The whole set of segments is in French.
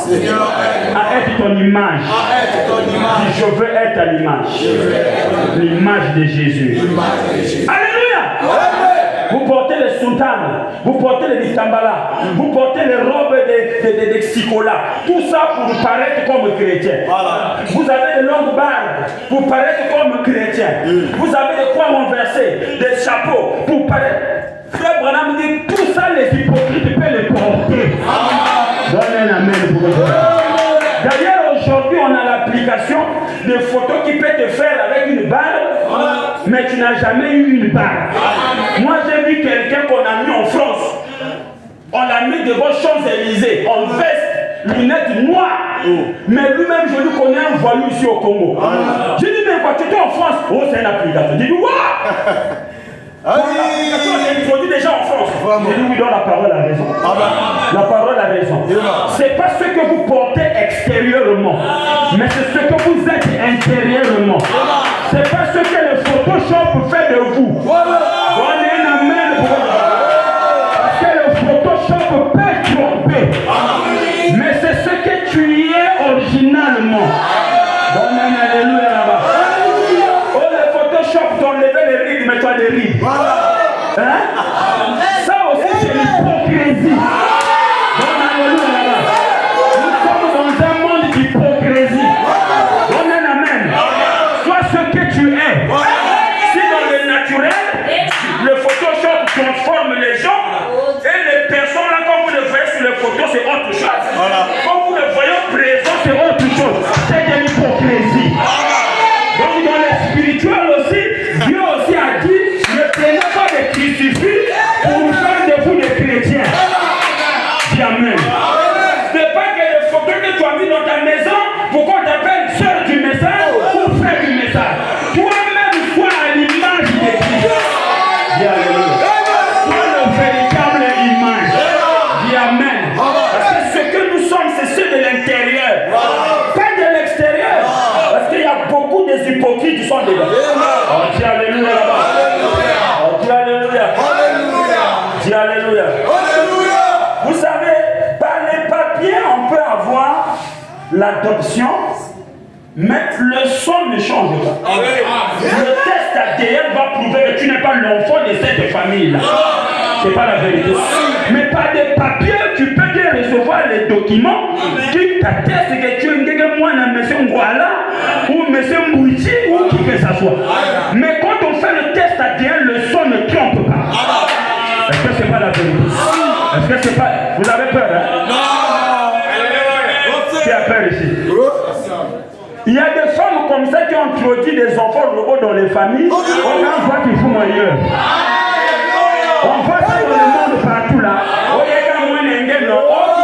À être ton image. Je veux être à l'image. L'image de Jésus. Alléluia. Vous portez les soutanes, vous portez les bitambala, vous portez les robes de Sikola. Tout ça pour vous paraître comme chrétien. Vous avez de longues barbes pour paraître comme chrétien. Vous avez des croix renversées, des chapeaux pour paraître. Frère Branham dit tout ça, les hypocrites peuvent les porter. Donnez un amen pour eux. D'ailleurs, aujourd'hui, on a l'application de photos qui peut te faire avec une barbe, mais tu n'as jamais eu une barbe. Moi, j'ai vu quelqu'un qu'on a mis en France. On l'a mis devant Champs-Élysées, en veste, lunettes noires. Mais lui-même, je lui connais un voyou ici au Congo. J'ai dit, mais quoi, tu étais en France? Oh, c'est une application. J'ai dit, waouh! L'application est introduite déjà en France. Et lui donne la parole à raison. La parole a raison. C'est pas ce que vous portez extérieurement, mais c'est ce que vous êtes intérieurement. C'est pas ce que le Photoshop fait de vous. Donnez un amen pour vous. Parce que le Photoshop peut tromper. Mais c'est ce que tu es originalement. Donnez un alléluia là-bas. Oh, le Photoshop t'enlevait les rides, mais tu as des rides. Hein? Ça aussi, c'est l'hypocrisie. Donne alléluia là-bas. Nous sommes dans un monde d'hypocrisie. Donne un amen. Sois ce que tu es. Si dans le naturel, le Photoshop transforme les gens, et les personnes là, comme vous le voyez sur les photos, c'est autre chose. Comme vous le voyez présent, c'est autre chose. C'est de l'hypocrisie. Donc dans le spirituel aussi, Dieu aussi a dit, ne prenez pas de crucifix pour faire de vous des chrétiens. Dis amen. C'est pas que les photos que tu as mis dans ta maison pour qu'on t'appelle sœur du message ou frère du message. Toi-même, sois à l'image de Christ. Dis alléluia. Sois le véritable image. Dis amen. Parce que ce que nous sommes, c'est ceux de l'intérieur. Pas de l'extérieur. Parce qu'il y a beaucoup des hypocrites qui sont dedans. Oh, dis alléluia là-bas. Oh, dis alléluia. Dis alléluia. Vous savez, par les papiers, on peut avoir l'adoption, mais le son ne change pas. Le test ADN va prouver que tu n'es pas l'enfant de cette famille-là. C'est pas la vérité. Mais par des papiers, tu peux bien recevoir les documents qui t'attestent que tu es un moine, M. Ngwala, ou M. Mbouiti, ou qui que ça soit. Mais quand on fait le test ADN, le son ne trompe pas. Est-ce que c'est pas la vérité? Est-ce que c'est pas... Vous avez peur, hein? Non! Qui a peur ici? Il y a des femmes comme ça qui ont introduit des enfants robots dans les familles. On en voit qu'ils font ailleurs. On voit ça dans le monde partout là.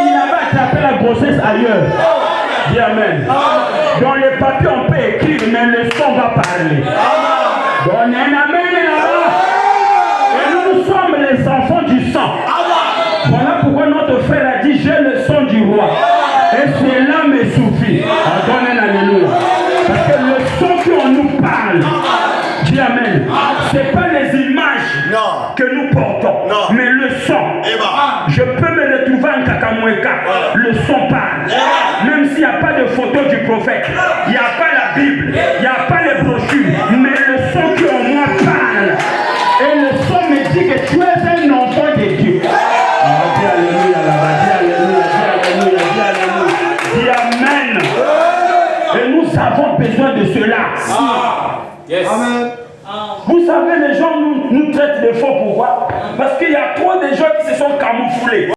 Il n'a pas attrapé la grossesse ailleurs. Dis amen. Dans les papiers on peut écrire, mais le son va parler. Donne un amen là-bas. Et nous sommes les enfants du sang. Voilà pourquoi notre frère a dit j'ai le sang du roi. Et cela me suffit. Donne un alléluia. Parce que le son qu'on nous parle, dis amen, c'est pas les images que nous portons, mais le son. Je peux me retrouver en Kakamoueka, le son parle. Même s'il n'y a pas de photo du prophète, il n'y a pas la Bible, il n'y a pas les brochures, mais le son qui en moi parle. Et le son me dit que tu es un enfant de Dieu. Dis alléluia là-bas, dis alléluia, dis alléluia, dis alléluia, dis amen. Et nous avons besoin de cela. Yes. Amen. Vous savez, les gens nous traitent de faux pouvoirs parce qu'il y a trop de gens qui se sont camouflés,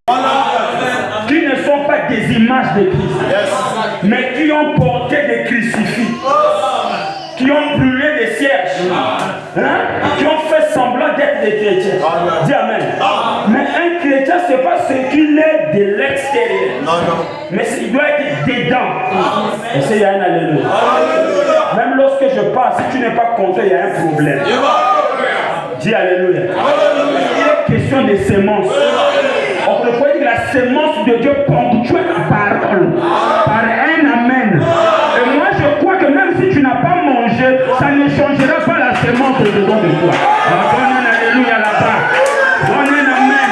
qui ne sont pas des images de Christ, mais qui ont porté des crucifix, qui ont brûlé des cierges, qui ont fait semblant d'être des chrétiens. Dis amen. Mais un chrétien, ce n'est pas ce qu'il est de l'extérieur, mais il doit être dedans. Et c'est un alléluia. Même lorsque je parle, si tu n'es pas content, il y a un problème. Dis alléluia. Il est question de sémence. On peut dire que la sémence de Dieu ponctue la parole par un amen. Et moi je crois que même si tu n'as pas mangé, ça ne changera pas la sémence dedans de toi. Donne un alléluia là-bas. Donne un amen.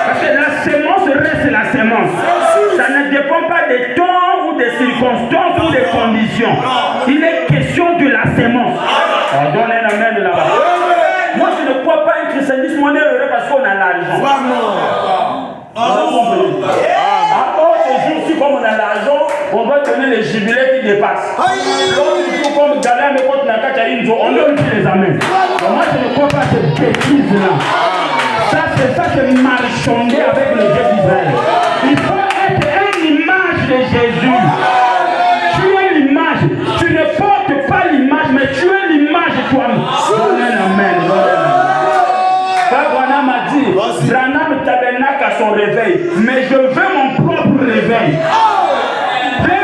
Parce que la sémence reste la sémence. Ça ne dépend pas de toi. provision. Il est question de la sémence. On donne un amen là-bas. Moi, je ne crois pas un christianisme, on est heureux parce qu'on a l'argent. Ce jour-ci, comme on a l'argent, on doit donner les jubilés qui dépassent. L'autre jour, comme Galam et contre Nakata, on donne les amens. Moi, je ne crois pas à cette bêtise-là. Ça, c'est marchander avec le Dieu d'Israël. Il faut être une image de Jésus. Tu es l'image. Tu ne portes pas l'image, mais tu es l'image de toi-même. Amen. Frère Branham m'a dit, Branham tabernacle à son réveil, mais je veux mon propre réveil. Bien